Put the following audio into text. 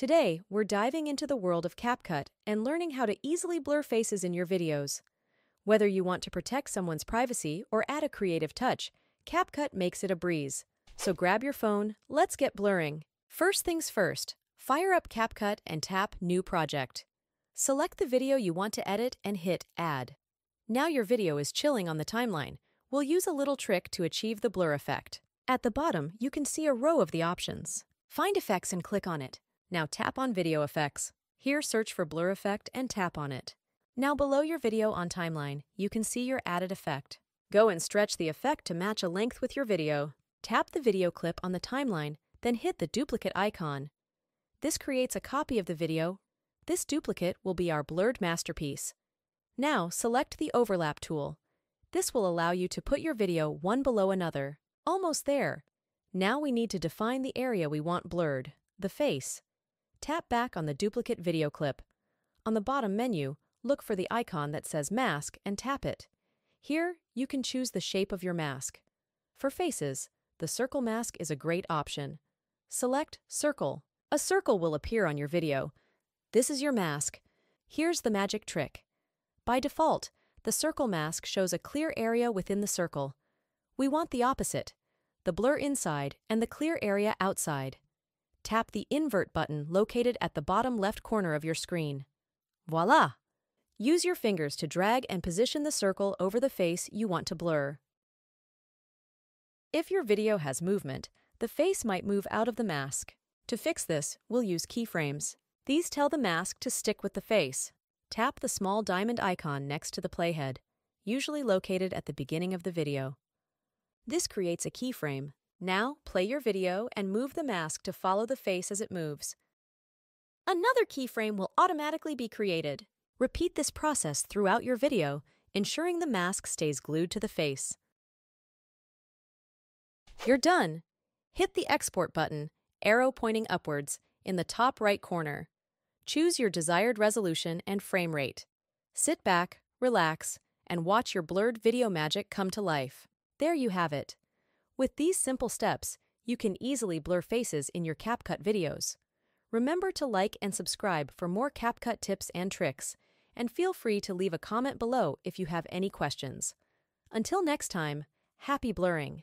Today, we're diving into the world of CapCut and learning how to easily blur faces in your videos. Whether you want to protect someone's privacy or add a creative touch, CapCut makes it a breeze. So grab your phone, let's get blurring. First things first, fire up CapCut and tap New Project. Select the video you want to edit and hit Add. Now your video is chilling on the timeline. We'll use a little trick to achieve the blur effect. At the bottom, you can see a row of the options. Find Effects and click on it. Now tap on Video Effects. Here, search for Blur Effect and tap on it. Now below your video on timeline, you can see your added effect. Go and stretch the effect to match a length with your video. Tap the video clip on the timeline, then hit the duplicate icon. This creates a copy of the video. This duplicate will be our blurred masterpiece. Now select the Overlap tool. This will allow you to put your video one below another. Almost there. Now we need to define the area we want blurred, the face. Tap back on the duplicate video clip. On the bottom menu, look for the icon that says Mask and tap it. Here, you can choose the shape of your mask. For faces, the circle mask is a great option. Select Circle. A circle will appear on your video. This is your mask. Here's the magic trick. By default, the circle mask shows a clear area within the circle. We want the opposite, the blur inside and the clear area outside. Tap the Invert button located at the bottom left corner of your screen. Voila! Use your fingers to drag and position the circle over the face you want to blur. If your video has movement, the face might move out of the mask. To fix this, we'll use keyframes. These tell the mask to stick with the face. Tap the small diamond icon next to the playhead, usually located at the beginning of the video. This creates a keyframe. Now, play your video and move the mask to follow the face as it moves. Another keyframe will automatically be created. Repeat this process throughout your video, ensuring the mask stays glued to the face. You're done! Hit the Export button, arrow pointing upwards, in the top right corner. Choose your desired resolution and frame rate. Sit back, relax, and watch your blurred video magic come to life. There you have it. With these simple steps, you can easily blur faces in your CapCut videos. Remember to like and subscribe for more CapCut tips and tricks, and feel free to leave a comment below if you have any questions. Until next time, happy blurring!